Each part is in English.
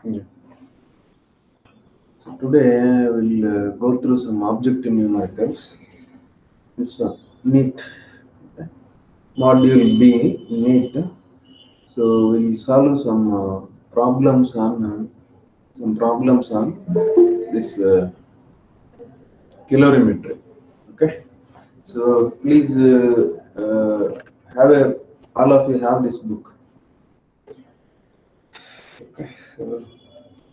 Yeah. So today I will go through some objective numericals. This one, NEAT. Okay. Module B, NEAT. So we'll solve some problems on this calorimetry. Okay. So please have a all of you have this book. Okay. So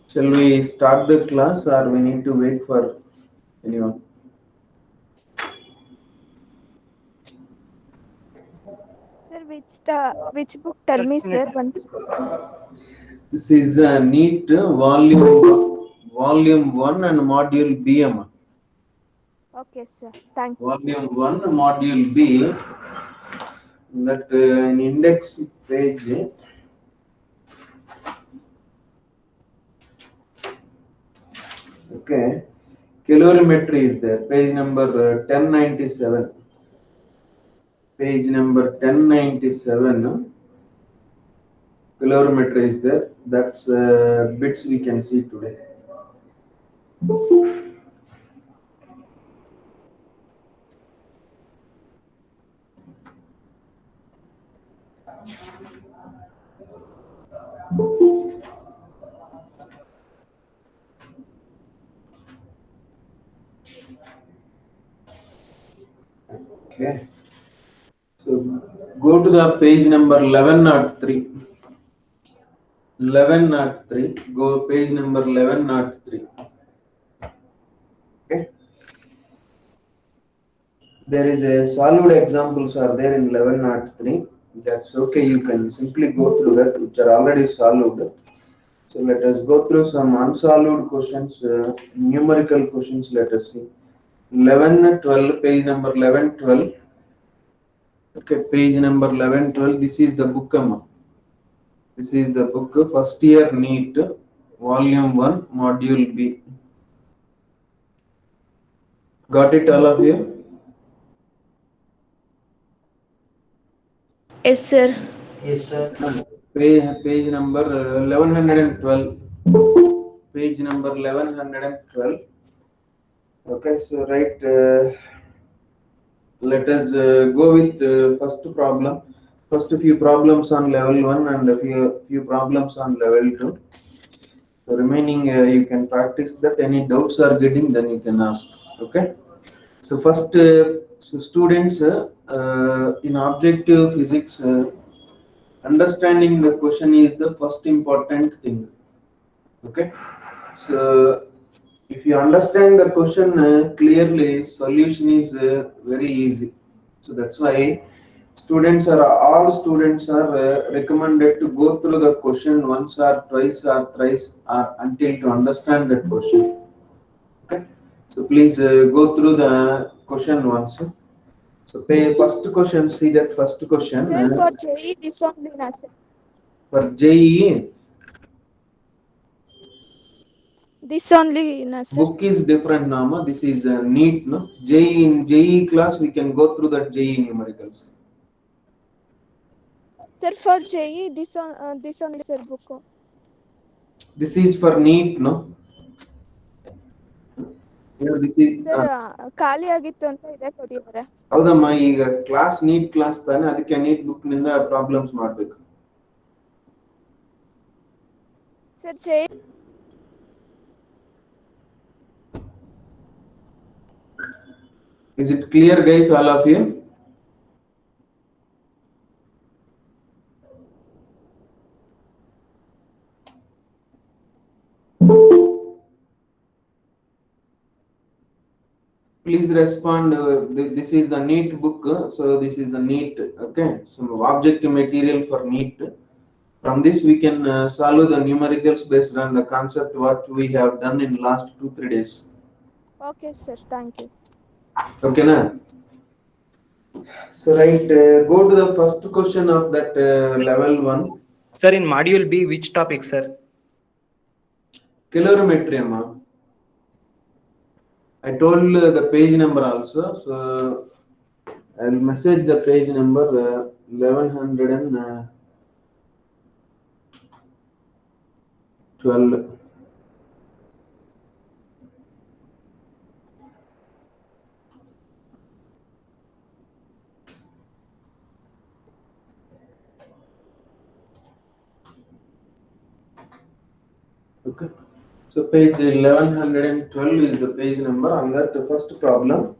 shall we start the class or we need to wait for anyone? Sir, which book? Tell me, sir, once. This is a NEAT volume 1 and module B. Okay, sir. Thank you. Volume 1 module B. That an index page. Okay. Calorimetry is there. Page number 1097. Page number 1097. Calorimetry is there. That's bits we can see today. Okay. So go to the page number 1103. 1103. Go page number 1103. Okay. There is a solved examples are there in 1103. That's okay. You can simply go through that, which are already solved. So let us go through some unsolved questions, numerical questions. Let us see. 1112, page number 1112. Okay, page number 1112. This is the book. This is the book. First year NEAT, volume 1, module B. Got it, all of you? Yes, sir. Yes, sir. Page number 1112. Page number 1112. Okay, so right. Let us go with first problem. First few problems on level 1 and a few problems on level 2. The remaining you can practice that. Any doubts are getting, then you can ask. Okay. So first, so students in objective physics, understanding the question is the first important thing. Okay. So if you understand the question clearly, solution is very easy. So that's why all students are recommended to go through the question once or twice or thrice or until to understand that question. Okay. So please go through the question once. So first question, see that first question. Sir, for JE, this only, na, sir. For JEE, This only, na, sir. book is different, Nama. This is NEAT, no? JEE, in JEE class, we can go through that JEE numericals. Sir, for JE, this only, sir, book. This is for NEAT, no? Here this is. Sir, ಖಾಲಿ ಆಗಿತ್ತು ಅಂತ ಇದೆ ಕೊಟ್ಟಿದ್ದಾರೆ. ಹೌದಮ್ಮ, ಈಗ class neat class ತಾನೆ, ಅದಕ್ಕೆ neat book ನಿಂದ ಪ್ರಾಬ್ಲಮ್ಸ್ ಮಾಡಬೇಕು. Sir, JE Is it clear, guys, all of you? Please respond. This is the NEAT book, so this is the NEAT. Okay, some objective material for NEAT. From this we can solve the numericals based on the concept what we have done in last 2-3 days. Okay, sir. Thank you. Okay, na? So right, go to the first question of that level 1. Sir, in module B, which topic, sir? Calorimetry, amma. I told the page number also, so I'll message the page number 1100 and 12. Okay, so page 1112 is the page number. On that first problem,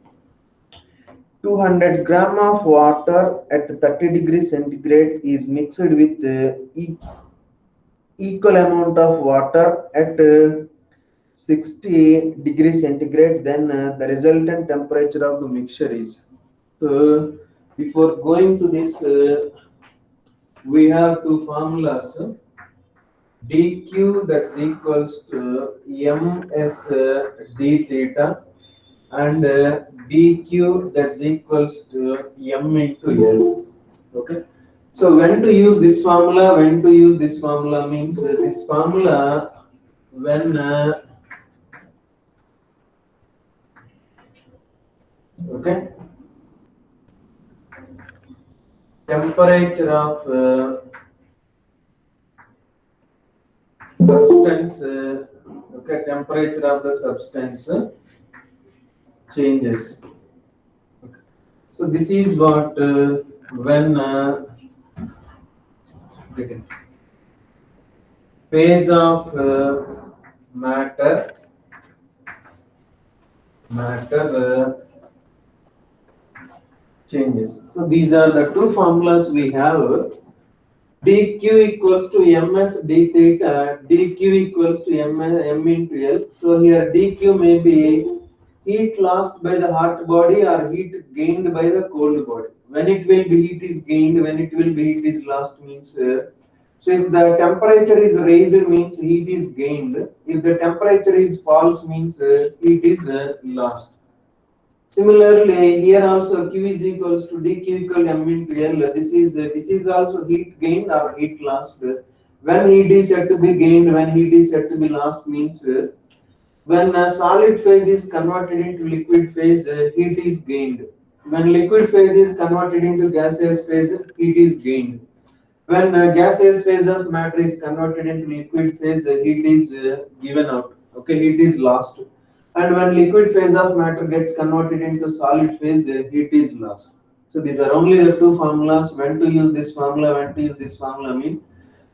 200 gram of water at 30 degrees centigrade is mixed with equal amount of water at 60 degrees centigrade. Then the resultant temperature of the mixture is. So before going to this, we have two formulas. dq that's equals to ms d theta, and dq that's equals to m into l. Okay, so when to use this formula, means this formula when okay, temperature of substance okay, temperature of the substance changes. Okay. So this is what when phase of matter changes. So these are the two formulas we have. dq equals to ms d theta, dq equals to m into l. So here dq may be heat lost by the hot body or heat gained by the cold body. When it will be heat is gained, when it will be heat is lost means so if the temperature is raised means heat is gained. If the temperature is false means heat is lost. Similarly, here also Q is equals to dq equal m into L. This is also heat gained or heat lost. When heat is said to be gained, when heat is said to be lost means when a solid phase is converted into liquid phase, heat is gained. When liquid phase is converted into gaseous phase, heat is gained. When gaseous phase of matter is converted into liquid phase, heat is given out. Okay, heat is lost. And when liquid phase of matter gets converted into solid phase, heat is lost. So these are only the two formulas. When to use this formula, when to use this formula means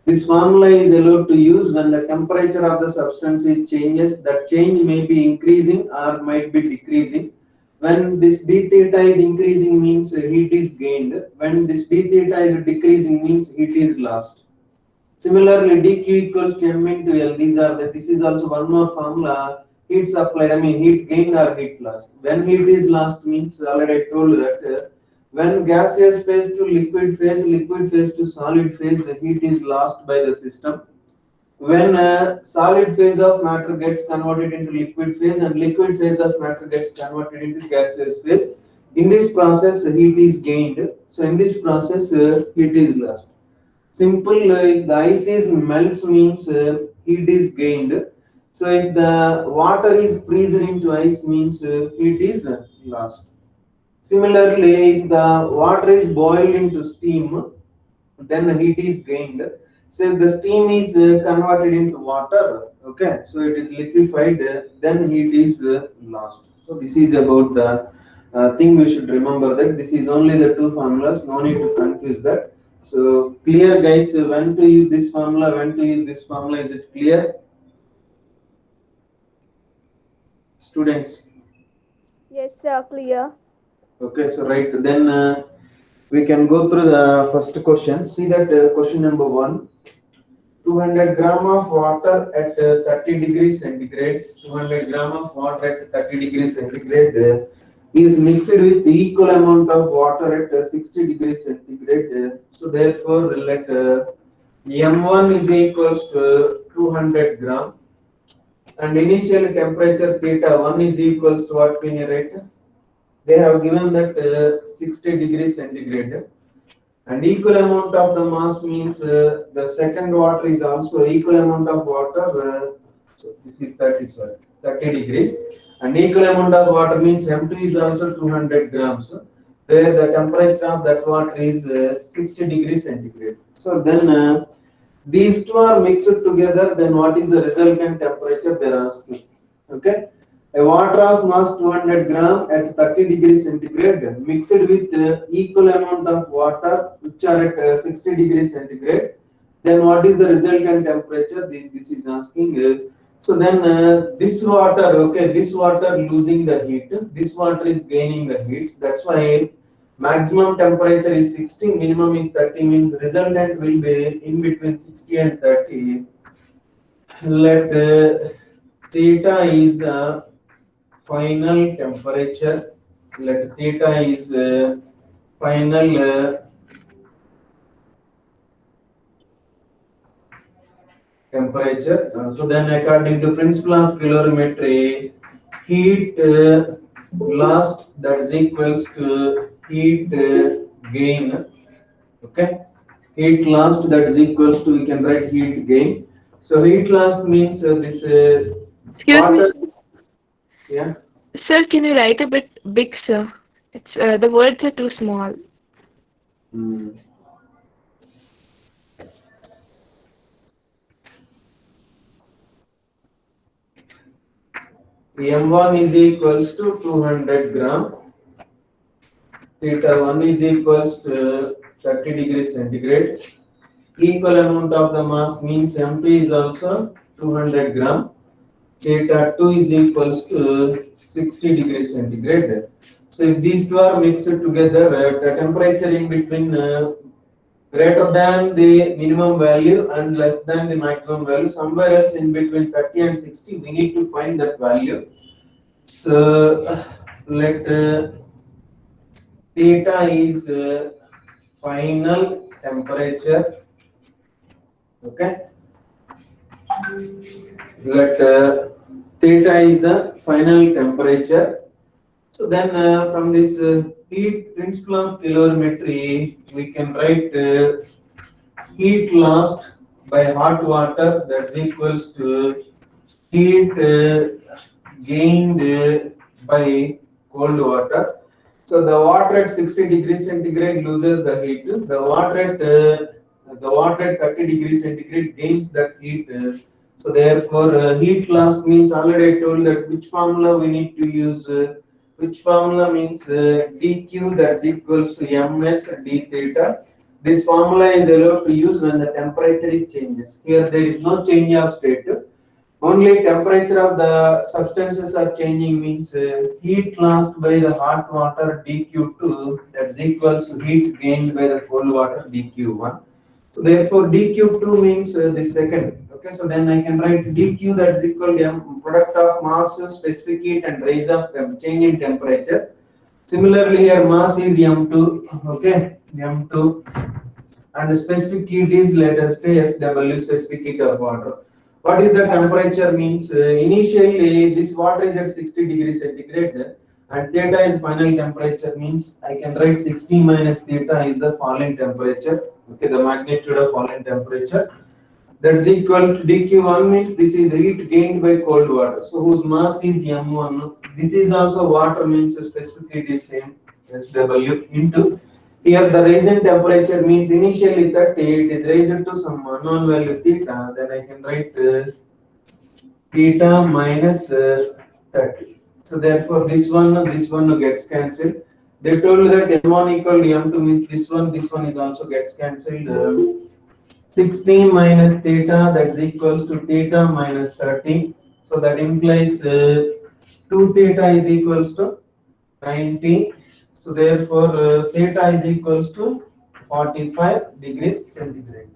this formula is allowed to use when the temperature of the substance is changes. That change may be increasing or might be decreasing. When this d theta is increasing means heat is gained. When this d theta is decreasing means heat is lost. Similarly, dq equals to m into l. This is also one more formula. Heat supplied, heat gained or heat lost. When heat is lost means already I told that when gaseous phase to liquid phase to solid phase, the heat is lost by the system. When solid phase of matter gets converted into liquid phase and liquid phase of matter gets converted into gaseous phase, in this process heat is gained. So in this process heat is lost. Simple, if the ice is melts means heat is gained. So if the water is freezed into ice means heat is lost. Similarly, if the water is boiled into steam, then heat is gained. So if the steam is converted into water, okay, so it is liquefied, then heat is lost. So this is about the thing we should remember, that this is only the two formulas, no need to confuse that. So clear guys, when to use this formula, when to use this formula, is it clear? Students? Yes, sir, clear. Okay, so right, then we can go through the first question. See that question number 1. 200 gram of water at 30 degrees centigrade. 200 gram of water at 30 degrees centigrade is mixed with the equal amount of water at 60 degrees centigrade. So therefore, let M1 is equals to 200 gram, and initial temperature theta 1 is equals to what can you write? They have given that 60 degrees centigrade. And equal amount of the mass means the second water is also equal amount of water. So this is 30 degrees. And equal amount of water means M2 is also 200 grams. There the temperature of that water is 60 degrees centigrade. So then These two are mixed together, then what is the resultant temperature they are asking? Okay. A water of mass 200 gram at 30 degrees centigrade mixed with equal amount of water which are at 60 degrees centigrade. Then what is the resultant temperature? This is asking. So then this water, okay, this water losing the heat, this water is gaining the heat. That's why maximum temperature is 60, minimum is 30, means resultant will be in between 60 and 30. Let theta is final temperature. Let theta is final temperature. So then according to principle of calorimetry, heat lost, that is equals to heat gain. Okay, heat lost, that is equals to, we can write heat gain. So heat lost means this Excuse me, water. sir. Yeah. Sir, can you write a bit big, sir? It's the words are too small. Hmm. M1 is equals to 200 gram. Theta 1 is equals to 30 degrees centigrade. Equal amount of the mass means M2 is also 200 gram. Theta 2 is equals to 60 degrees centigrade. So if these two are mixed together, the temperature in between greater than the minimum value and less than the maximum value, somewhere else in between 30 and 60, we need to find that value. So let theta is final temperature. Okay. Let theta is the final temperature. So then from this heat principle of calorimetry, we can write heat lost by hot water, that's equals to heat gained by cold water. So the water at 60 degrees centigrade loses the heat. The water at 30 degrees centigrade gains that heat. So therefore, heat loss means, already I told that which formula we need to use. Which formula means dq, that's equals to ms d theta. This formula is allowed to use when the temperature is changes. Here there is no change of state. Only temperature of the substances are changing, means heat lost by the hot water dq2, that is equals to heat gained by the cold water dq1. So therefore dq2 means the second. Okay, so then I can write dq, that is equal to product of mass, specific heat and rise of change in temperature. Similarly here mass is m2. Okay, m2, and the specific heat is, let us say, SW, specific heat of water. What is the temperature means? Initially this water is at 60 degrees centigrade and theta is final temperature, means I can write 60 minus theta is the falling temperature. Okay, the magnitude of falling temperature. That is equal to dq1, means this is heat gained by cold water. So whose mass is m1. This is also water, means the specific heat is same, SW, into here the rising temperature means initially 30, it is raised to some unknown value theta, then I can write theta minus 30. So therefore this one gets cancelled. They told that m1 equal to m2, means this one is also gets cancelled. 16 minus theta, that's equals to theta minus 30. So that implies 2 theta is equals to 90. So therefore theta is equals to 45 degrees centigrade.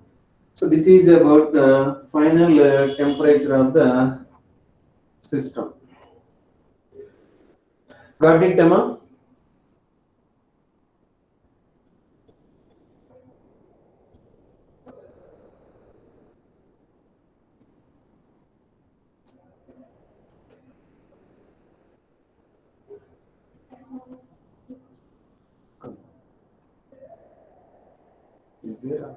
So this is about the final temperature of the system. Got it, Emma? Is there?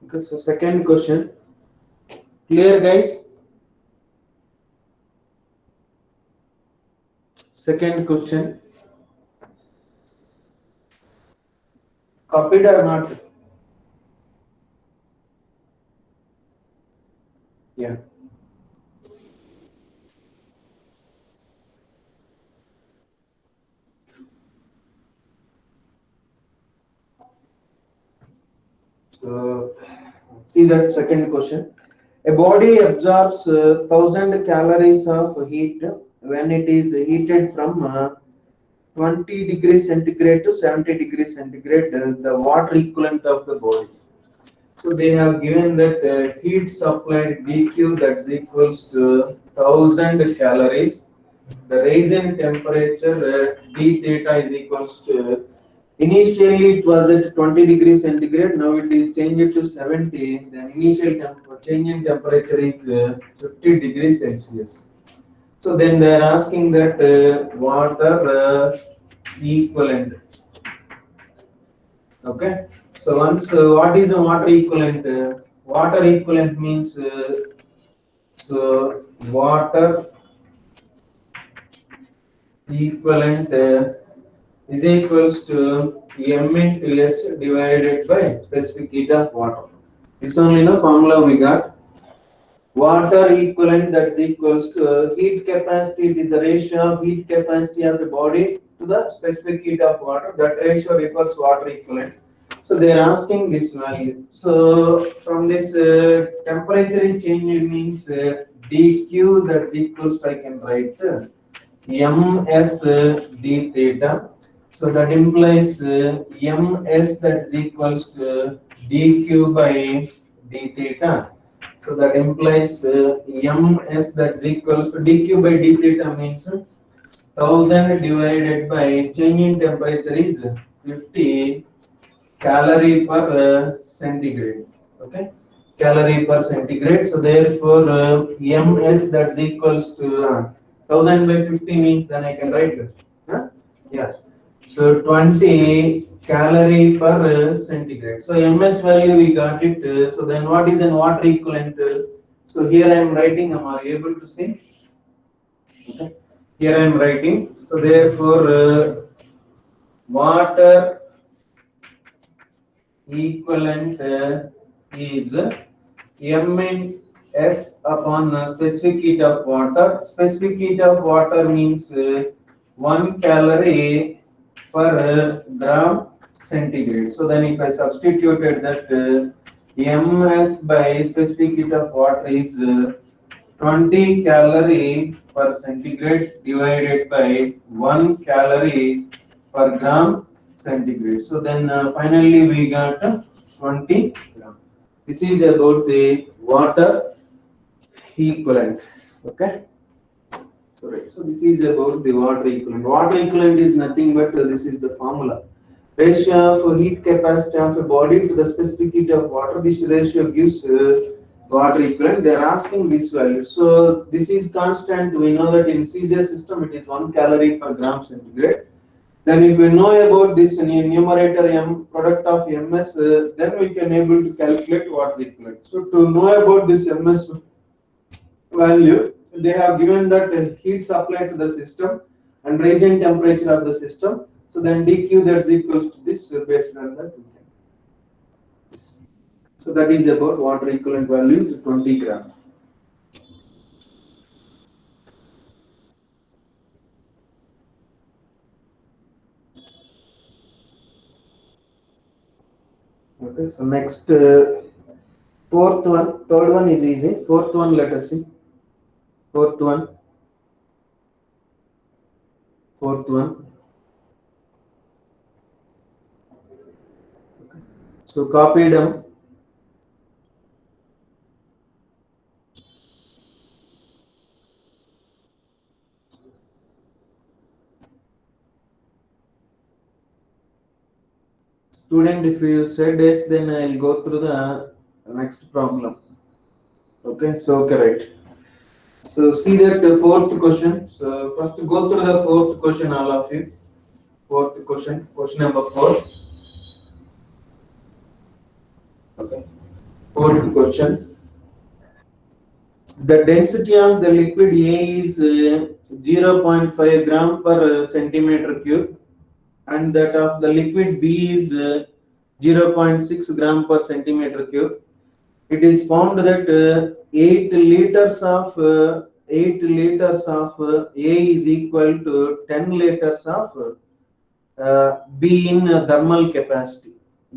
Okay, so second question. Clear, guys? Second question. Copied or not? Yeah. So, see that second question. A body absorbs 1000 calories of heat when it is heated from 20 degrees centigrade to 70 degrees centigrade, the water equivalent of the body. So they have given that heat supplied dq that's equals to 1000 calories. The rise in temperature d theta is equals to, initially it was at 20 degrees centigrade, now it is changed to 70. The initial change in temperature is 50 degrees Celsius. So then they are asking that water equivalent. Okay. So once what is a water equivalent? Water equivalent means so water equivalent is equals to m into s divided by specific heat of water. This only no formula we got. Water equivalent that is equals to heat capacity. It is the ratio of heat capacity of the body to the specific heat of water. That ratio refers water equivalent. So they are asking this value. So from this temperature change it means dq that is equals to, I can write ms d theta. So that implies ms that is equals to dq by d theta. So that implies ms that is equals to dq by d theta means 1000 divided by change in temperature is 50 calorie per centigrade. Okay, calorie per centigrade. So therefore, ms that's equals to 1000 by 50 means then I can write it. Huh? Yeah. So 20 calorie per centigrade. So ms value we got it. So then what is an water equivalent? So here I am writing. Am I able to see? Okay. Here I am writing. So therefore, water equivalent is m in s upon specific heat of water. Specific heat of water means 1 calorie per gram centigrade. So then if I substituted that ms by specific heat of water is 20 calorie per centigrade divided by 1 calorie per gram centigrade. So then finally we got 20 gram. This is about the water equivalent. Okay. Sorry. So this is about the water equivalent. Water equivalent is nothing but this is the formula. Ratio of heat capacity of a body to the specific heat of water. This ratio gives water equivalent. They are asking this value. So this is constant. We know that in CJ system it is 1 calorie per gram centigrade. Then if we know about this numerator m product of ms, then we can able to calculate water equivalent. So to know about this ms value, they have given that heat supplied to the system and rising temperature of the system. So then dq that's equals to this based on that. So that is about water equivalent value is 20 gram. Okay, so next fourth one, third one is easy. Fourth one, let us see. Fourth one. Fourth one. Okay. So copy them. Student, if you said yes, then I'll go through the next problem. Okay, so okay, right. So see that fourth question. So first go through the fourth question, all of you. Fourth question, question number 4. Okay. Fourth question. The density of the liquid A is 0.5 gram per centimeter cube, and that of the liquid B is 0.6 gram per centimeter cube. It is found that 8 liters of A is equal to 10 liters of B in thermal capacity.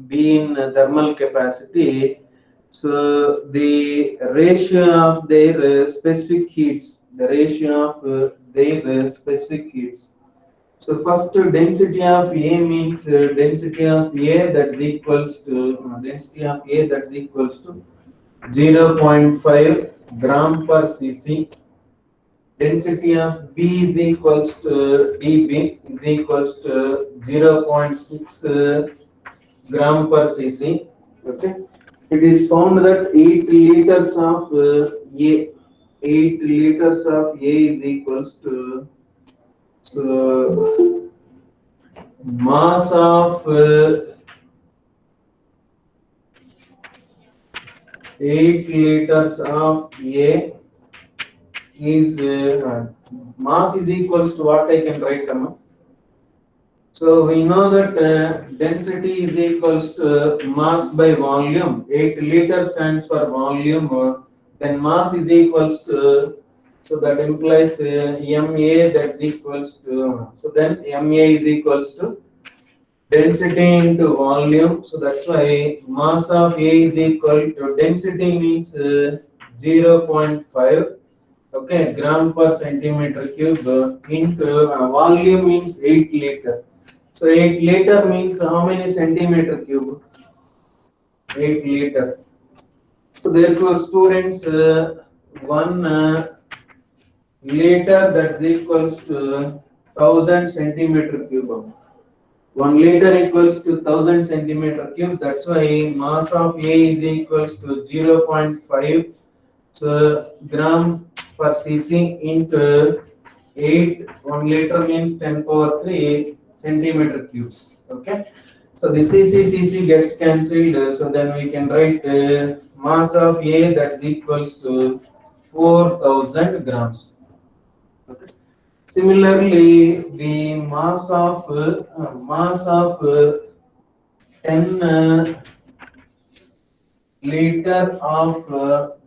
B in thermal capacity. So the ratio of their specific heats, the ratio of their specific heats. So first density of A means density of A that is equals to density of A that is equals to 0.5 gram per cc. Density of B is equals to dB is equals to 0.6 gram per cc. Okay. It is found that 8 liters of A, 8 liters of A is equals to mass of 8 liters of A is mass is equals to what I can write down. So we know that density is equals to mass by volume. 8 liters stands for volume. Then mass is equals to, so that implies MA that's equals to, so then MA is equals to density into volume. So that's why mass of A is equal to density means 0.5. Okay, gram per centimeter cube into volume means 8 liter. So 8 liter means how many centimeter cube? 8 liter. So therefore, students, 1 liter that's equals to 1000 centimeter cube. 1 liter equals to 1000 centimeter cube. That's why mass of A is equals to 0.5 so gram per cc into 8. 1 liter means 10 power 3 centimeter cubes. Okay. So the cc gets cancelled. So then we can write mass of A that's equals to 4000 grams. Okay. Similarly, the mass of 10 liter of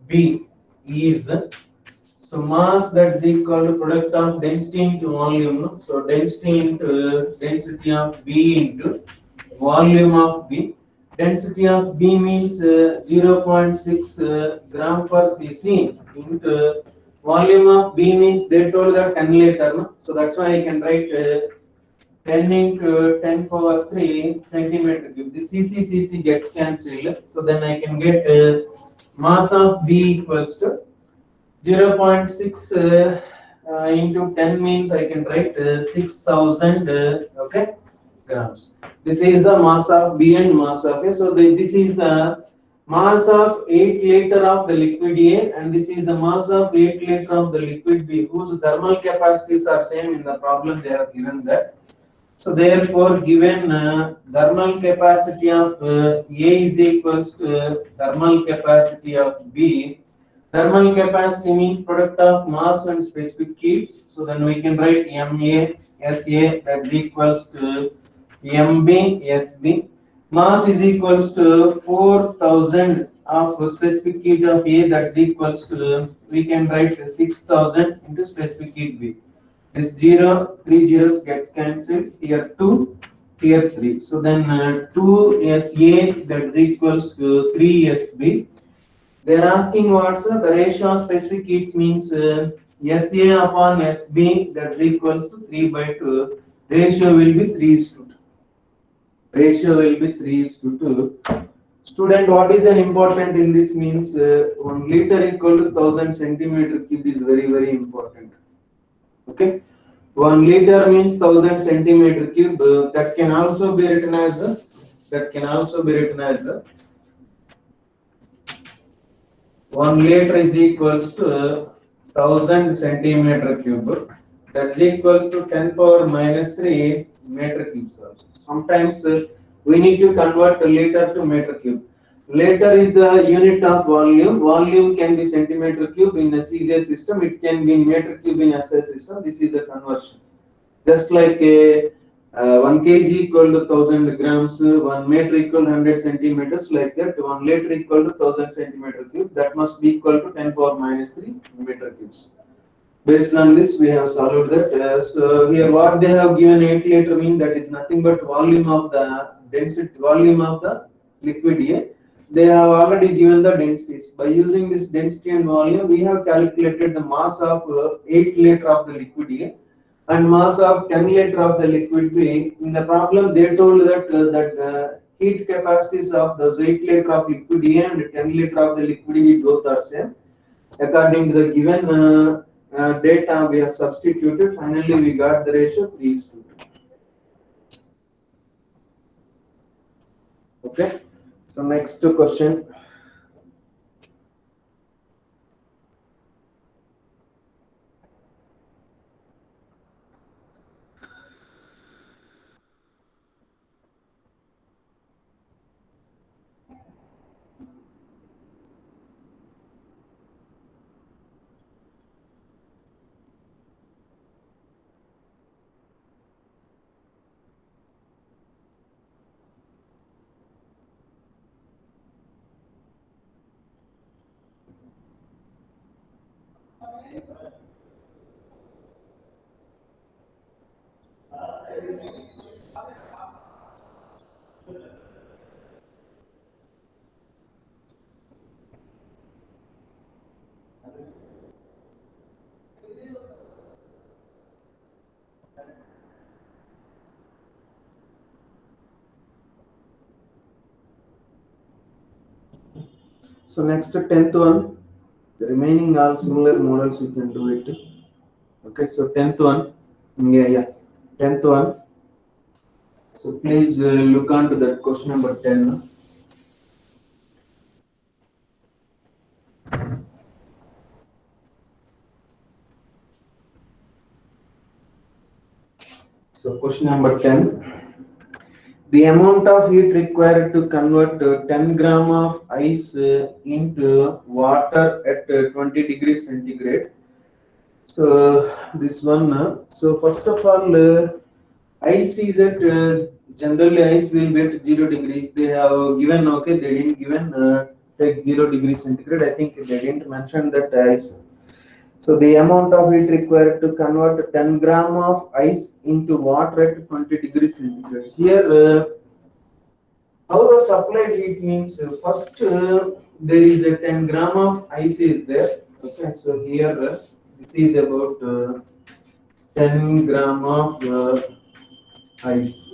B is, so mass that's equal to product of density into volume. No? So density into density of B into volume of B. Density of B means 0.6 gram per cc into volume of B means they told that 10 liter. No? So that's why I can write 10 into 10 power 3 centimeter cube. The cc gets cancelled. So then I can get mass of B equals to 0.6 into 10 means I can write 6000 okay grams. This is the mass of B and mass of A. So this is the mass of 8 liter of the liquid A and this is the mass of 8 liter of the liquid B whose thermal capacities are same. In the problem they have given that. So therefore given thermal capacity of A is equals to thermal capacity of B. Thermal capacity means product of mass and specific heats. So then we can write MA SA that equals to MB SB. Mass is equals to 4000 of specific heat of A that's equals to, we can write 6000 into specific heat B. This 0, 3 zeros gets cancelled. Here 2, here 3. So then 2 SA that's equals to 3 SB. They are asking what's the ratio of specific heats means SA upon SB that's equals to 3 by 2. Ratio will be 3:2. Ratio will be 3:2. Student, what is an important in this means 1 liter equal to 1000 centimeter cube is very, very important. Okay. 1 liter means 1000 centimeter cube. That can also be written as 1 liter is equals to 1000 centimeter cube. That is equals to 10 power minus 3 meter cubes also. Sometimes we need to convert a liter to meter cube. Later is the unit of volume. Volume can be centimeter cube in a CJ system. It can be meter cube in SI system. This is a conversion. Just like a 1 kg equal to 1000 grams, 1 meter equal 100 centimeters, like that 1 liter equal to 1000 centimeter cube. That must be equal to 10 power minus 3 meter cubes. Based on this, we have solved that. So here, what they have given 8 liter mean that is nothing but volume of the density, volume of the liquid A. They have already given the densities. By using this density and volume, we have calculated the mass of 8 liter of the liquid A and mass of 10 liter of the liquid B. In the problem, they told that heat capacities of those 8 liter of liquid A and 10 liter of the liquid B both are same. According to the given data, we have substituted. Finally, we got the ratio 3:2. Okay. So next question. So next 10th one, the remaining all similar models you can do it. Okay, so 10th one, yeah, 10th one. So please look on to that question number 10. So question number 10. The amount of heat required to convert 10 gram of ice into water at 20 degrees centigrade. So this one. So first of all, ice is at generally ice will be at 0 degree. They have given, okay, they didn't given take 0 degree centigrade. I think they didn't mention that ice. So the amount of heat required to convert 10 gram of ice into water at 20 degrees centigrade. Here, how the supplied heat means, first there is a 10 gram of ice is there. Okay, so here this is about 10 gram of ice.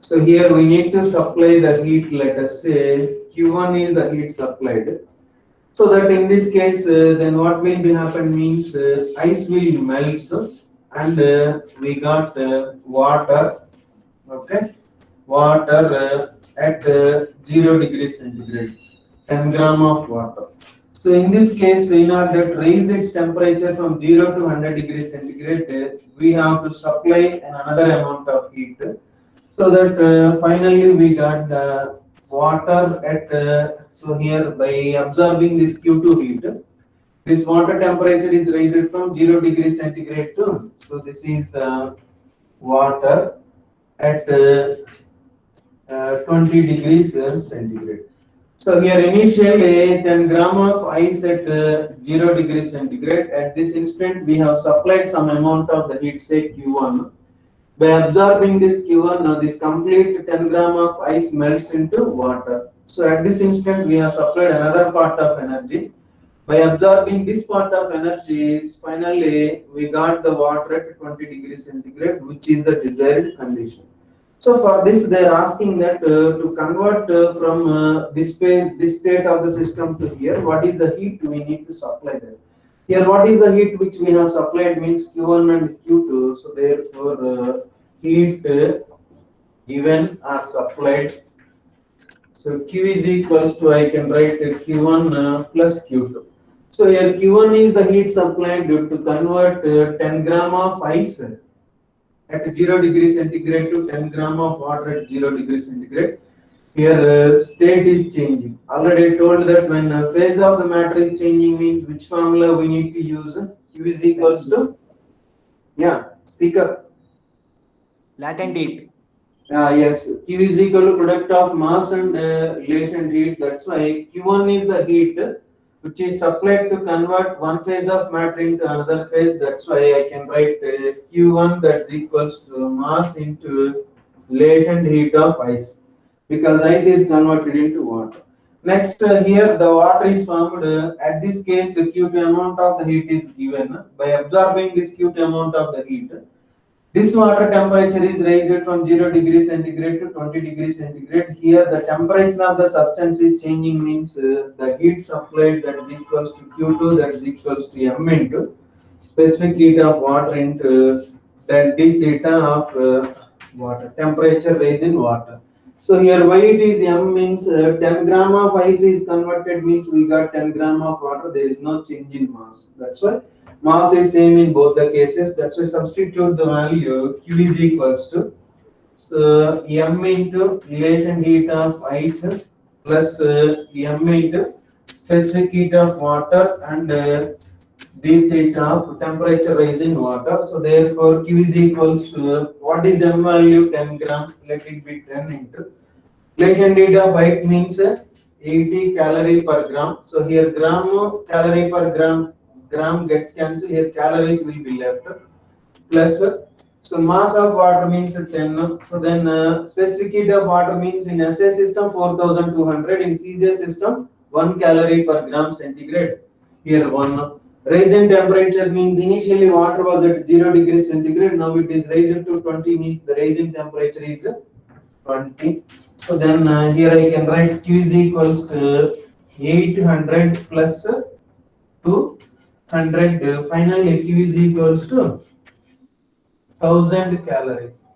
So here we need to supply the heat. Let us say Q1 is the heat supplied. So that in this case, then what will be happen means ice will melt, and we got water. Okay, water at 0 degrees centigrade, 10 gram of water. So in this case, in order to raise its temperature from 0 to 100 degrees centigrade, we have to supply another amount of heat. So that finally we got the water at, so here by absorbing this Q2 heat, this water temperature is raised from 0 degrees centigrade to, so this is the water at 20 degrees centigrade. So here initially 10 gram of ice at 0 degrees centigrade. At this instant we have supplied some amount of the heat, say Q1. By absorbing this Q1, now this complete 10 gram of ice melts into water. So at this instant we have supplied another part of energy. By absorbing this part of energy, finally we got the water at 20 degrees centigrade, which is the desired condition. So for this, they are asking that to convert from this state of the system to here, what is the heat we need to supply there? Here, what is the heat which we have supplied means Q1 and Q2. So therefore, the heat given or supplied. So Q is equals to, I can write Q1 plus Q2. So here Q1 is the heat supplied to convert 10 gram of ice at 0 degree centigrade to 10 gram of water at 0 degree centigrade. Here state is changing. Already I told that when phase of the matter is changing means which formula we need to use? Q is equals to, yeah, speak up. Latent heat. Yes, Q is equal to product of mass and latent heat. That's why Q1 is the heat which is supplied to convert one phase of matter into another phase. That's why I can write Q1 that's equals to mass into latent heat of ice, because ice is converted into water. Next, here the water is formed. At this case, the Q2 amount of the heat is given. By absorbing this Q2 amount of the heat, this water temperature is raised from 0 degrees centigrade to 20 degrees centigrade. Here the temperature of the substance is changing means the heat supplied that is equals to Q2 that is equals to M into specific heat of water into del d theta of water, temperature rise in water. So here why it is M means 10 gram of ice is converted means we got 10 gram of water, there is no change in mass. That's why mass is same in both the cases. That's why substitute the value Q is equals to M into latent heat of ice plus M into specific heat of water and d theta of temperature rise in water. So therefore Q is equals to what is M value? 10 gram. Let it be 10 into latent heat of height means 80 calorie per gram. So here gram calorie per gram gets cancelled. Here calories will be left plus. So mass of water means 10. So then specific heat of water means in SA system 4200, in CCA system 1 calorie per gram centigrade. Here 1. Rise in temperature means initially water was at 0 degrees centigrade. Now it is raised to 20 means the rise in temperature is 20. So then here I can write Q is equals to 800 plus 200. Finally Q is equals to 1000 calories.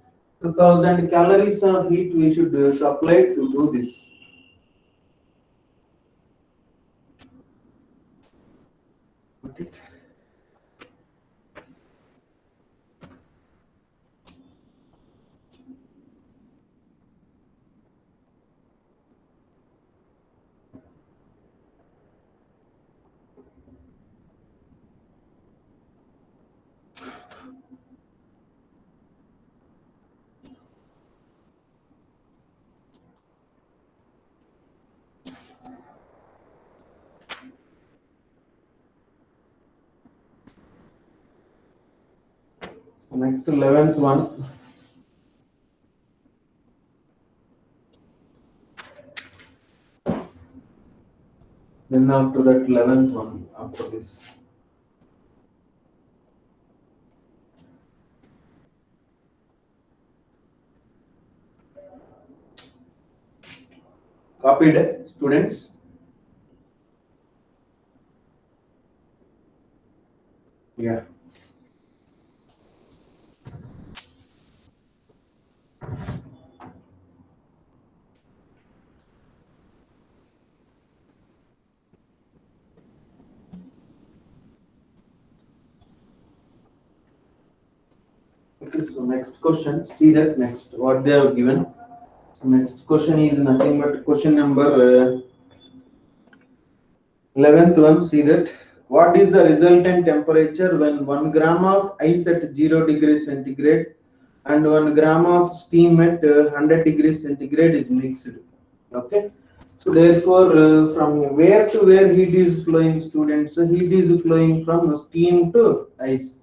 So 1000 calories of heat we should supply to do this. Okay. Next 11th one. Then after that 11th one after this. Copied, students? Yeah. Okay, so next question, see that next what they have given. So next question is nothing but question number 11th one. See that what is the resultant temperature when 1 gram of ice at 0 degrees centigrade and 1 gram of steam at 100 degrees centigrade is mixed. Okay, so therefore from where to where heat is flowing, students? So heat is flowing from steam to ice.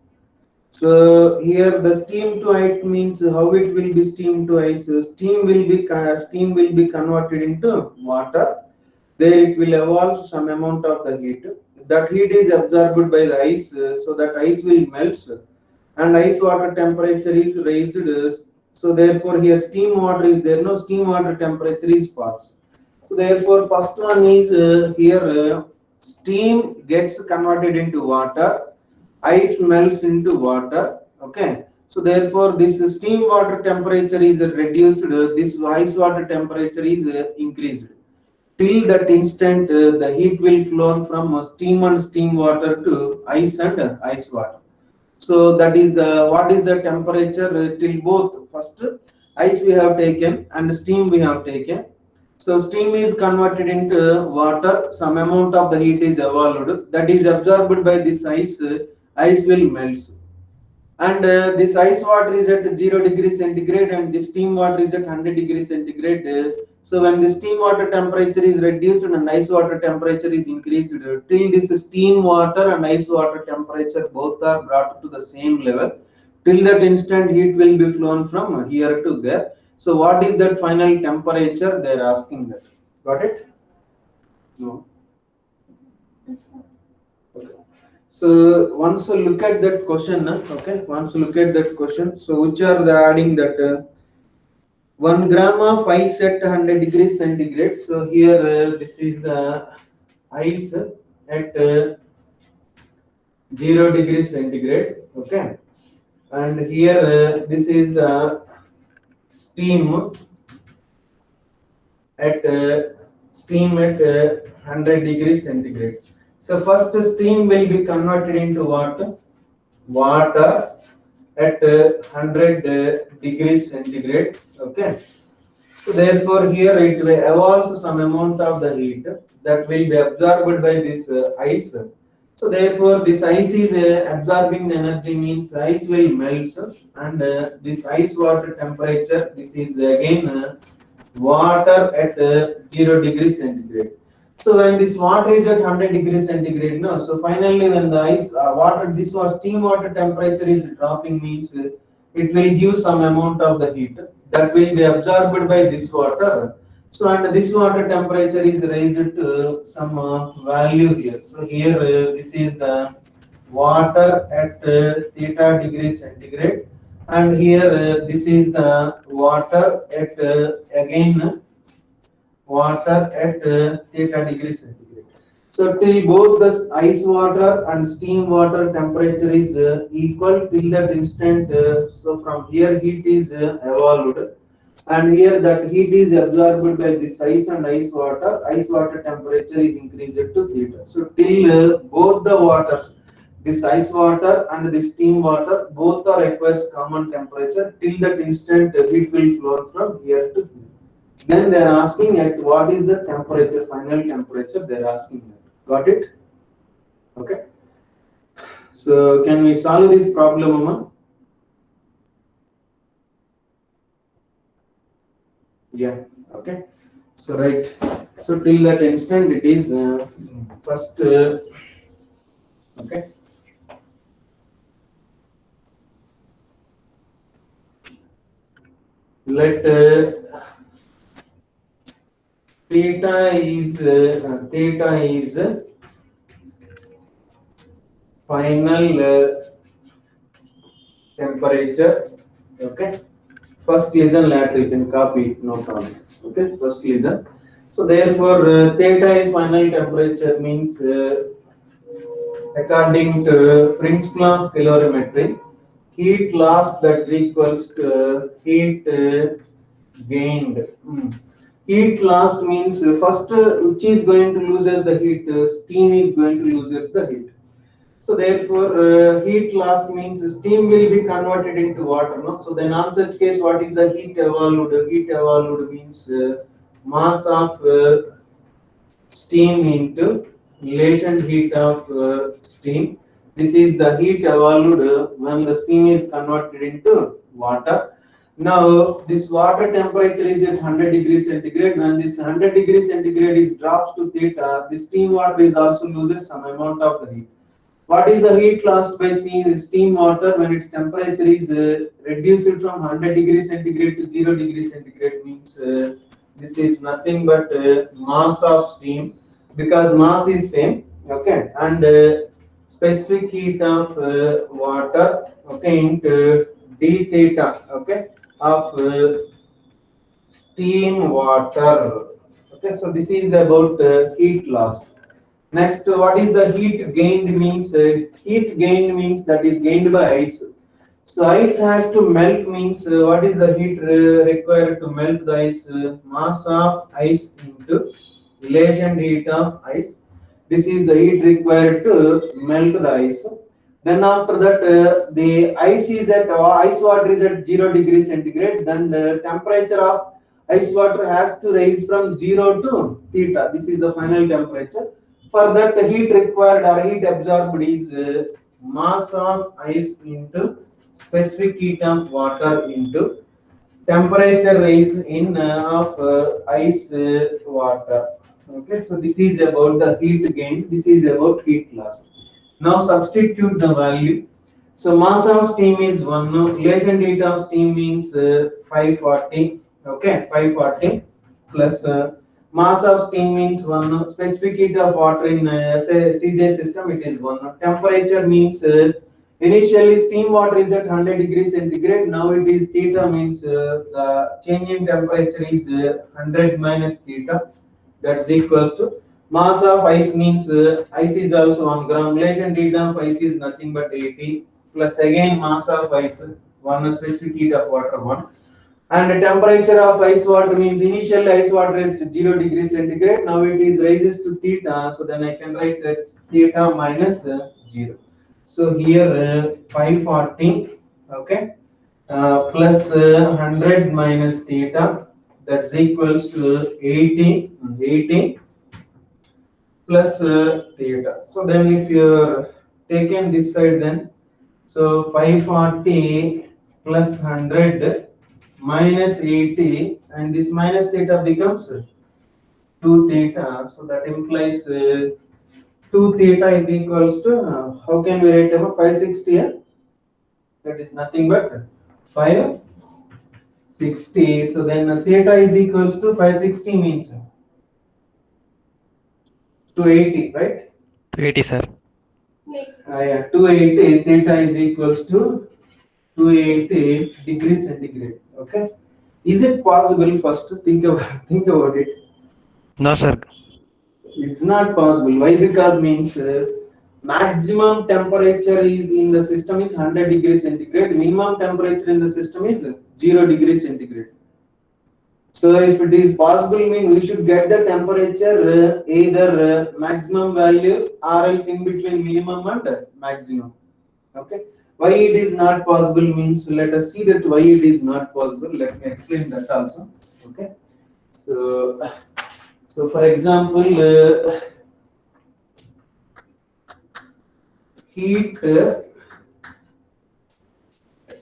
So here the steam to ice means how it will be steam to ice. Steam will be converted into water. There it will evolve some amount of the heat. That heat is absorbed by the ice, so that ice will melt, and ice water temperature is raised. So therefore here steam water is there. No, steam water temperature is false. So therefore first one is here steam gets converted into water, ice melts into water. Okay, so therefore this steam water temperature is reduced, this ice water temperature is increased. Till that instant the heat will flow from steam and steam water to ice and ice water. So that is the what is the temperature till both first ice we have taken and steam we have taken. So steam is converted into water. Some amount of the heat is evolved. That is absorbed by this ice. Ice will melt. And this ice water is at 0 degrees centigrade and the steam water is at 100 degrees centigrade. So when the steam water temperature is reduced and ice water temperature is increased, till this steam water and ice water temperature both are brought to the same level, till that instant heat will be flown from here to there. So what is that final temperature? They are asking that. Got it? No. Okay. So once you look at that question, okay, once you look at that question, so which are the adding that 1 gram of ice at 100 degrees centigrade. So here this is the ice at 0 degrees centigrade, okay, and here this is the steam at 100 degrees centigrade. So first steam will be converted into what? Water at 100 degrees centigrade. Okay. So therefore here it will evolve some amount of the heat that will be absorbed by this ice. So therefore this ice is absorbing the energy, means ice will melt, and this ice water temperature, this is again water at 0 degrees centigrade. So when this water is at 100 degrees centigrade, no, so finally when the ice water, this was steam water temperature is dropping, means it will give some amount of the heat that will be absorbed by this water. So and this water temperature is raised to some value here. So here this is the water at theta degrees centigrade, and here this is the water at again water at theta degrees centigrade. So till both the ice water and steam water temperature is equal, till that instant, so from here heat is evolved, and here that heat is absorbed by this ice and ice water temperature is increased to theta. So till both the waters, this ice water and the steam water, both are requires common temperature, till that instant heat will flow from here to here. Then they are asking at what is the temperature, final temperature they are asking that. Got it? Okay. So can we solve this problem, Amma? Yeah. Okay. So right. So till that instant it is first. Okay. Let theta is final temperature. Okay. First listen, later you can copy it, no problem. Okay. First listen. So therefore, theta is final temperature, means according to principle of calorimetry, heat lost that's equals to heat gained. Heat lost means first which is going to loses the heat, steam is going to loses the heat. So therefore heat lost means steam will be converted into water, no? So then on such case, what is the heat evolved? Heat evolved means mass of steam into latent heat of steam. This is the heat evolved when the steam is converted into water. Now this water temperature is at 100 degrees centigrade. When this 100 degrees centigrade is drops to theta, the steam water is also loses some amount of the heat. What is the heat lost by steam water when its temperature is reduced from 100 degrees centigrade to 0 degrees centigrade, means this is nothing but mass of steam, because mass is same, okay, and specific heat of water, okay, into d theta, okay, of steam water. Okay, so this is about heat lost. Next, what is the heat gained? Means heat gained means that is gained by ice. So ice has to melt, means what is the heat required to melt the ice? Mass of ice into latent heat of ice. This is the heat required to melt the ice. Then after that, the ice is at ice water is at 0 degrees centigrade. Then the temperature of ice water has to rise from 0 to theta. This is the final temperature. For that, the heat required or heat absorbed is mass of ice into specific heat of water into temperature rise in of ice water. Okay, so this is about the heat gain. This is about heat loss. Now substitute the value. So mass of steam is 1. Latent heat of steam means 540. Okay, 540 plus mass of steam means 1. Specific heat of water in CJ system it is 1. Temperature means initially steam water is at 100 degrees centigrade. Now it is theta means the change in temperature is 100 minus theta. That's equals to mass of ice means ice is also 1 gram. Latent heat of ice is nothing but 80 plus again mass of ice 1 specific heat of water 1. And the temperature of ice water means initial ice water is 0 degrees centigrade. Now it is rises to theta. So then I can write that theta minus 0. So here 540, okay, plus 100 minus theta, that's equals to 80 plus theta. So then if you're taken this side, then so 540 plus 100 minus 80, and this minus theta becomes 2 theta. So that implies 2 theta is equals to how can we write about 560 here? That is nothing but 560. So then theta is equals to 560 means 280, right? 280, sir. Yeah, 280 theta is equals to 280 degrees centigrade. Okay, is it possible? First, think about it. No, sir. It's not possible. Why? Because means maximum temperature is in the system is 100 degrees centigrade. Minimum temperature in the system is 0 degrees centigrade. So if it is possible, mean we should get the temperature either maximum value or else in between minimum and maximum. Okay. Why it is not possible means let us see that why it is not possible. Let me explain that also. Okay. So for example, heat. Let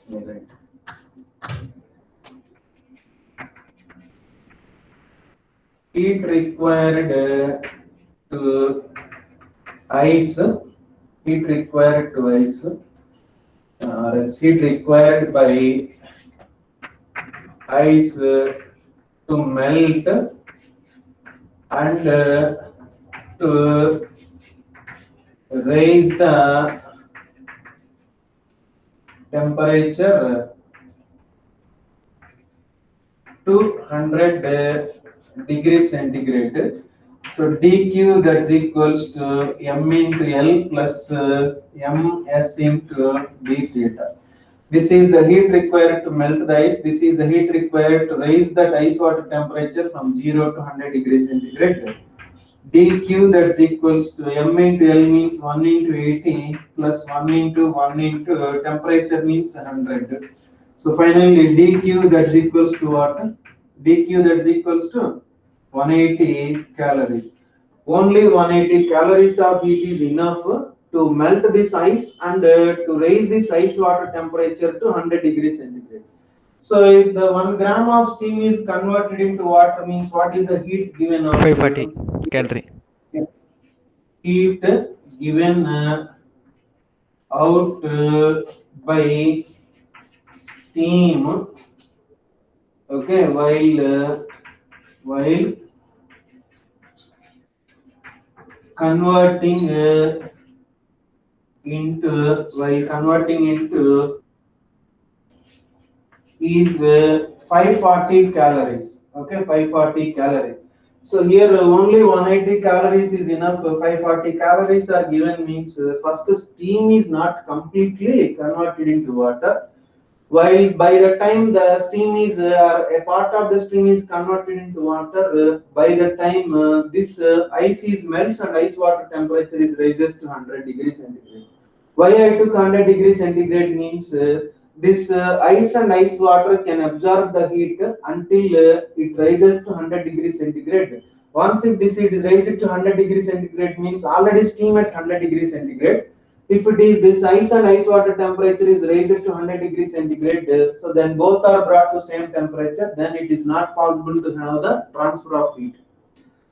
me write. Heat required to ice. Heat required to ice. That's heat required by ice to melt and to raise the temperature to 100 degrees centigrade. So dq that's equals to m into L plus ms into d theta. This is the heat required to melt the ice. This is the heat required to raise that ice water temperature from 0 to 100 degrees centigrade. dq that's equals to m into L means 1 into 80 plus 1 into temperature means 100. So finally dq that's equals to what? dq that's equals to 180 calories. Only 180 calories of heat is enough to melt this ice and to raise this ice water temperature to 100 degrees centigrade. So if the 1 gram of steam is converted into water means what is the heat given out? 540 calorie. Heat given out by steam. Okay, while converting into is 540 calories. Okay, 540 calories. So here only 180 calories is enough. 540 calories are given means first steam is not completely converted into water. While by the time the steam is a part of the steam is converted into water, by the time this ice is melts and ice water temperature is rises to 100 degrees centigrade. Why I took 100 degrees centigrade means this ice and ice water can absorb the heat until it rises to 100 degrees centigrade. Once if this heat is raised to 100 degrees centigrade means already steam at 100 degrees centigrade. If it is this ice and ice water temperature is raised to 100 degrees centigrade, so then both are brought to same temperature, then it is not possible to have the transfer of heat.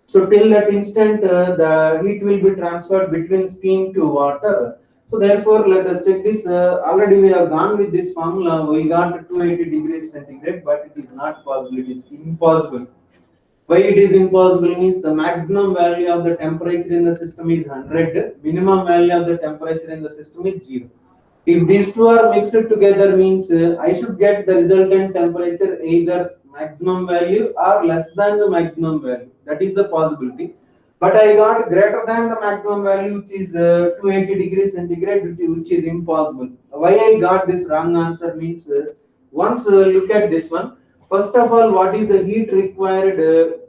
So till that instant, the heat will be transferred between steam to water. So therefore, let us check this. Already we have gone with this formula. We got 280 degrees centigrade, but it is not possible. It is impossible. Why it is impossible means the maximum value of the temperature in the system is 100. Minimum value of the temperature in the system is 0. If these two are mixed together means I should get the resultant temperature either maximum value or less than the maximum value. That is the possibility. But I got greater than the maximum value, which is 280 degrees centigrade, which is impossible. Why I got this wrong answer means once look at this one. First of all, what is the heat required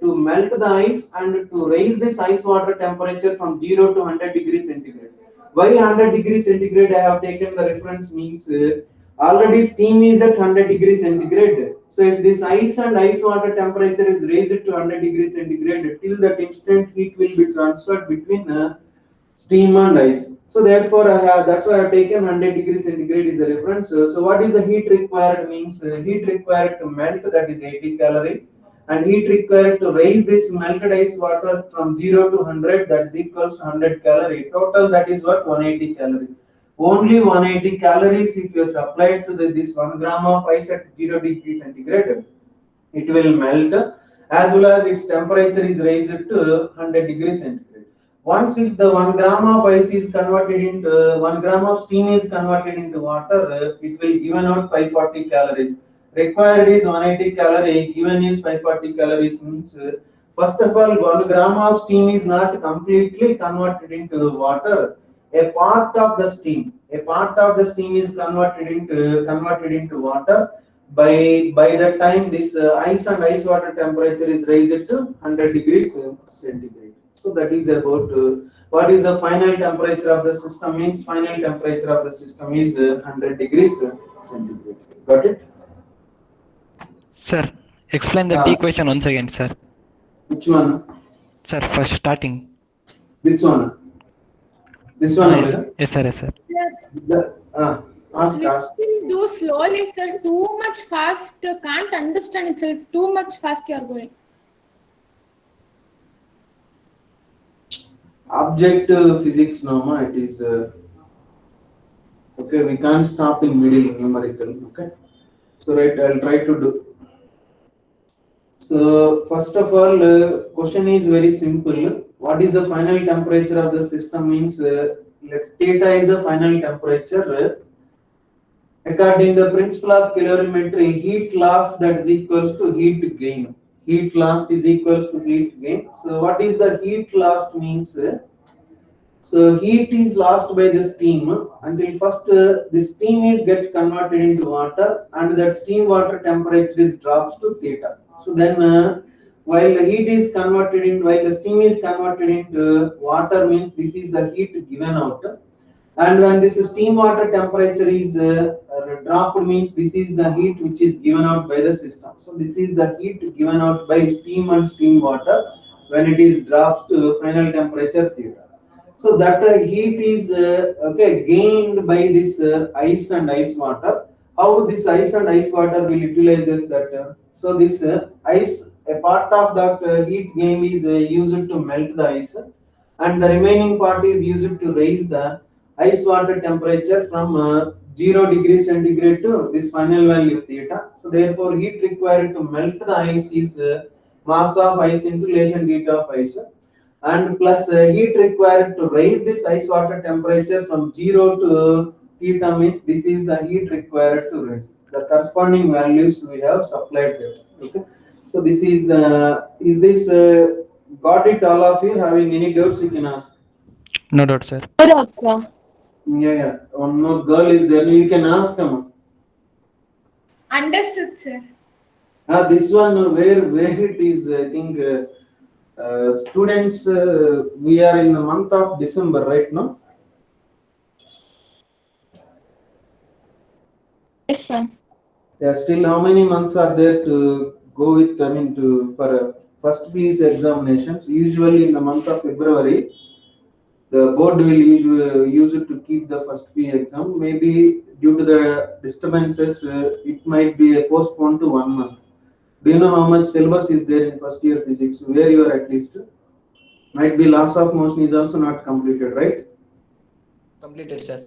to melt the ice and to raise this ice water temperature from 0 to 100 degrees centigrade? Why 100 degrees centigrade I have taken the reference means already steam is at 100 degrees centigrade. So if this ice and ice water temperature is raised to 100 degrees centigrade, till that instant heat will be transferred between steam and ice. So therefore, that's why I have taken 100 degrees centigrade is a reference. So what is the heat required means heat required to melt, that is 80 calorie, and heat required to raise this melted ice water from 0 to 100, that is equals to 100 calorie. Total that is what 180 calorie. Only 180 calories if you supply it to this 1 gram of ice at 0 degree centigrade, it will melt as well as its temperature is raised to 100 degrees centigrade. Once if the 1 gram of ice is converted into 1 gram of steam is converted into water, it will given out 540 calories. Required is 180 calorie, given is 540 calories means first of all 1 gram of steam is not completely converted into water. A part of the steam is converted into water. By that time this ice and ice water temperature is raised to 100 degrees centigrade. So that is about what is the final temperature of the system means final temperature of the system is 100 degrees centigrade. Got it? Sir, explain the Ah. equation once again, sir. Which one? Sir, first starting. This one. This one. Yes, yes, sir, yes, sir. Ask. Listening do slowly, sir. Too much fast. Can't understand itself. Too much fast you are going. Object physics norma, it is okay, we can't stop in middle numerical. Okay, so right, I'll try to do. So first of all, question is very simple. What is the final temperature of the system means let theta is the final temperature. According to the principle of calorimetry, heat loss that is equals to heat gain. Heat loss is equals to heat gain. So what is the heat loss means? So heat is lost by the steam until first the steam is get converted into water and that steam water temperature is drops to theta. So then while the heat is converted in while the steam is converted into water means this is the heat given out. And when this steam water temperature is dropped means this is the heat which is given out by the system. So this is the heat given out by steam and steam water when it is drops to final temperature theta. So that heat is gained by this ice and ice water. How this ice and ice water will utilizes that? So this ice, a part of that heat gain is used to melt the ice, and the remaining part is used to raise the ice water temperature from 0 degrees centigrade to this final value theta. So therefore heat required to melt the ice is mass of ice into latent heat of ice, and plus heat required to raise this ice water temperature from 0 to theta means this is the heat required to raise. The corresponding values we have supplied there. Okay. So this is the got it all of you? Having any doubts you can ask. No doubt, sir. Yeah. One more girl is there. You can ask them. Understood, sir. This one where it is. I think students. We are in the month of December right now. Yes, sir. Yeah, still how many months are there to go with, I mean, for first PUC examinations? Usually in the month of February, the board will use it to keep the first PU exam. Maybe due to the disturbances, it might be postponed to 1 month. Do you know how much syllabus is there in first year physics? Where you are at least? Might be loss of motion is also not completed, right? Completed, sir.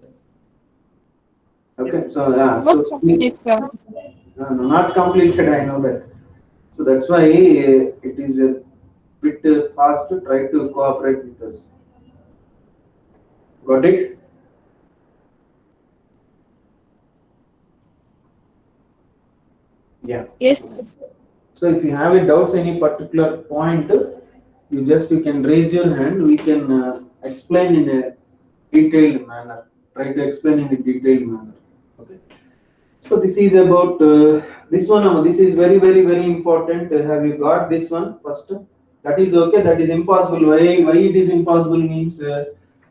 Okay, so yeah, so Most completed, sir. no, not completed. I know that. So that's why it is a bit fast to try to cooperate with us. Got it? Yeah. Yes. So if you have any doubts any particular point, you can raise your hand. We can explain in a detailed manner. Try to explain in a detailed manner. Okay. So this is about this one. This is very very important. Have you got this one first? That is okay. That is impossible. Why it is impossible means.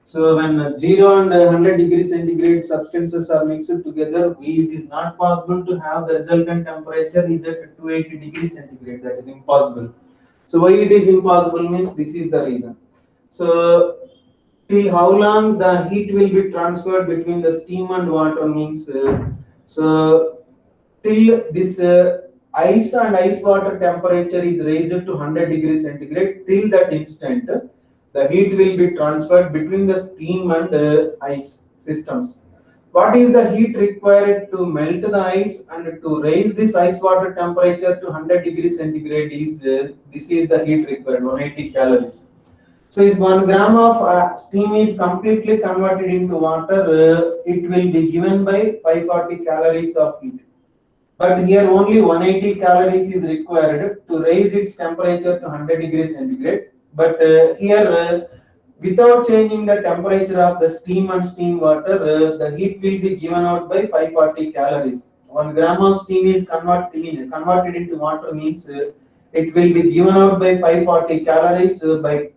So when 0 and 100 degrees centigrade substances are mixed together, it is not possible to have the resultant temperature is at 280 degrees centigrade. That is impossible. So why it is impossible means this is the reason. So till how long the heat will be transferred between the steam and water means so till this ice and ice water temperature is raised to 100 degrees centigrade, till that instant the heat will be transferred between the steam and ice systems. What is the heat required to melt the ice and to raise this ice water temperature to 100 degrees centigrade is this is the heat required, 180 calories. So if 1 gram of steam is completely converted into water, it will be given by 540 calories of heat. But here only 180 calories is required to raise its temperature to 100 degrees centigrade. But here, without changing the temperature of the steam and steam water, the heat will be given out by 540 calories. 1 gram of steam is converted into water means it will be given out by 540 calories by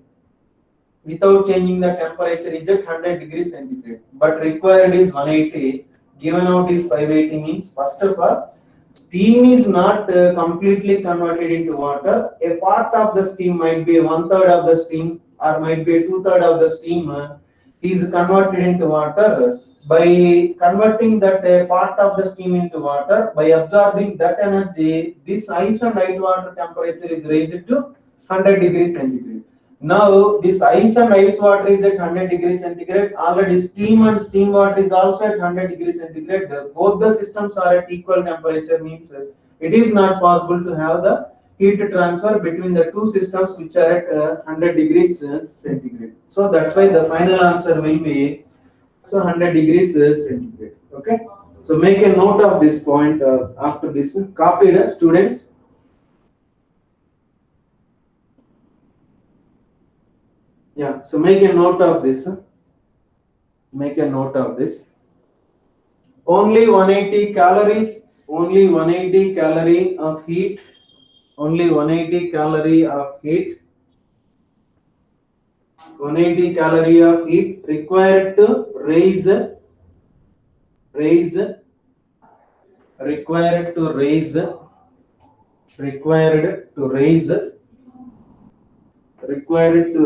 without changing the temperature is at 100 degrees centigrade, but required is 180, given out is 580 means first of all, steam is not completely converted into water. A part of the steam might be 1/3 of the steam or might be 2/3 of the steam is converted into water. By converting that part of the steam into water, by absorbing that energy, this ice and ice water temperature is raised to 100 degrees centigrade. Now this ice and ice water is at 100 degrees centigrade. Already steam and steam water is also at 100 degrees centigrade. Both the systems are at equal temperature means it is not possible to have the heat transfer between the two systems which are at 100 degrees centigrade. So that's why the final answer will be 100 degrees centigrade. Okay. So make a note of this point after this. Copy it, students. Yeah, so make a note of this. Make a note of this. Only 180 calories, only 180 calorie of heat, only 180 calorie of heat, 180 calorie of heat required to raise, required to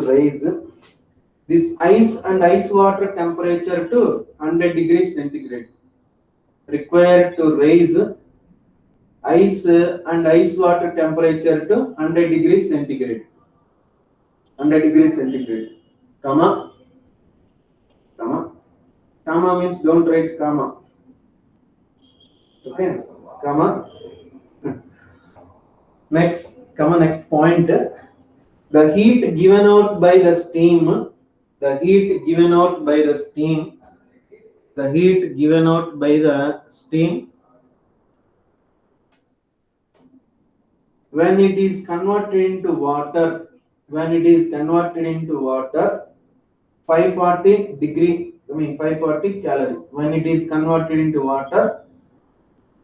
raise this ice and ice water temperature to 100 degrees centigrade. Required to raise ice and ice water temperature to 100 degrees centigrade. 100 degrees centigrade. Comma. Comma. Comma means don't write comma. Okay. Comma. Next. Comma. Next point. The heat given out by the steam. The heat given out by the steam. The heat given out by the steam when it is converted into water, 540 degree, 540 calorie. When it is converted into water,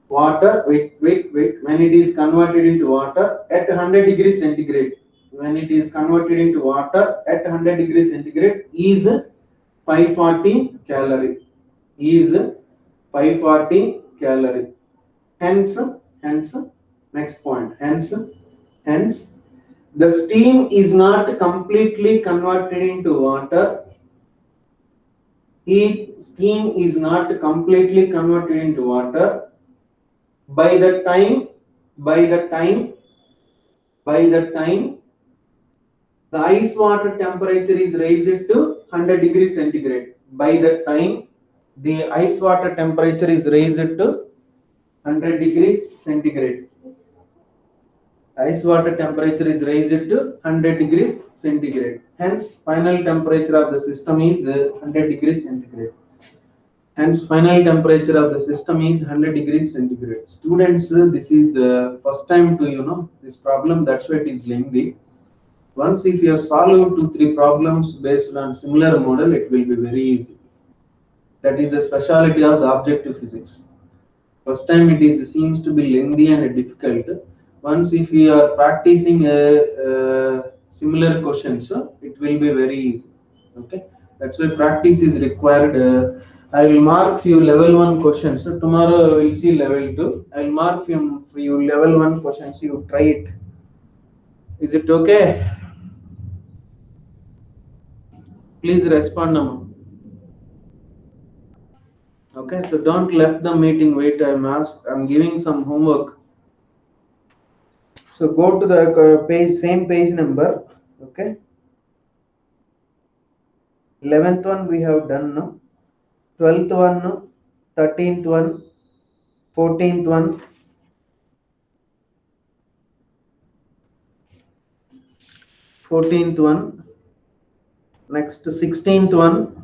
when it is converted into water at 100 degrees centigrade, when it is converted into water at 100 degrees centigrade is 540 calorie, is 540 calorie. Hence, next point. Hence, the steam is not completely converted into water. Steam is not completely converted into water by the time the ice water temperature is raised to 100 degrees centigrade. By the time the ice water temperature is raised to 100 degrees centigrade. Ice water temperature is raised to 100 degrees centigrade. Hence, final temperature of the system is 100 degrees centigrade. Hence, final temperature of the system is 100 degrees centigrade. Students, this is the first time to this problem. That's why it is lengthy. Once if you have solved 2-3 problems based on similar model, it will be very easy. That is a specialty of the objective physics. First time it seems to be lengthy and difficult. Once if you are practicing similar questions, it will be very easy. Okay, that's why practice is required. I will mark few level 1 questions. So tomorrow we will see level 2. I will mark few level 1 questions. You try it. Is it okay? Please respond now. Okay, so don't left the meeting. Wait, I'm giving some homework. So go to the page, same page number. Okay. 11th one we have done now. 12th one, 13th one, 14th one, 14th one, next 16th one,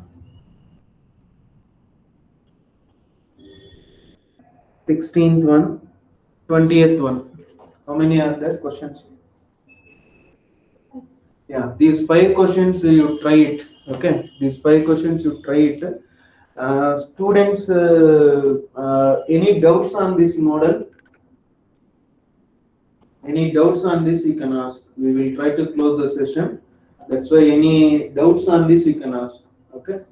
16th one, 20th one. How many are there questions? Yeah, these 5 questions you try it. Okay, these 5 questions you try it. Students, any doubts on this model? Any doubts on this you can ask. We will try to close the session. That's why any doubts on this you can ask. Okay.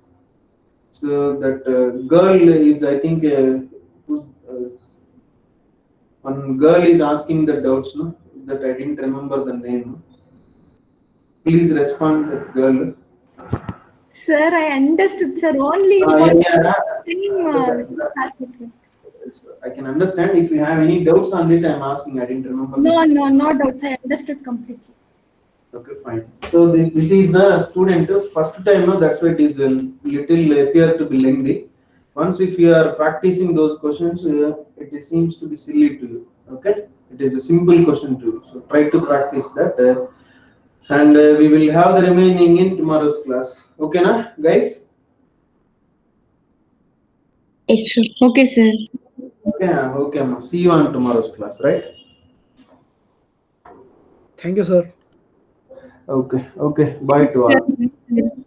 So that girl is, I think, one girl is asking the doubts. No, that I didn't remember the name. Please respond, that girl. Sir, I understood, sir. Only I can understand. If you have any doubts on it, I'm asking. I didn't remember. No doubts. I understood completely. Okay, fine. So this is the student first time. No, that's why it is a little appear to be lengthy. Once if you are practicing those questions, it seems to be silly to you. Okay, it is a simple question to you. So try to practice that, and we will have the remaining in tomorrow's class. Okay, na guys? Yes, sir. Okay, sir. Okay, ma. See you on tomorrow's class, right? Thank you, sir. Okay. Bye to all.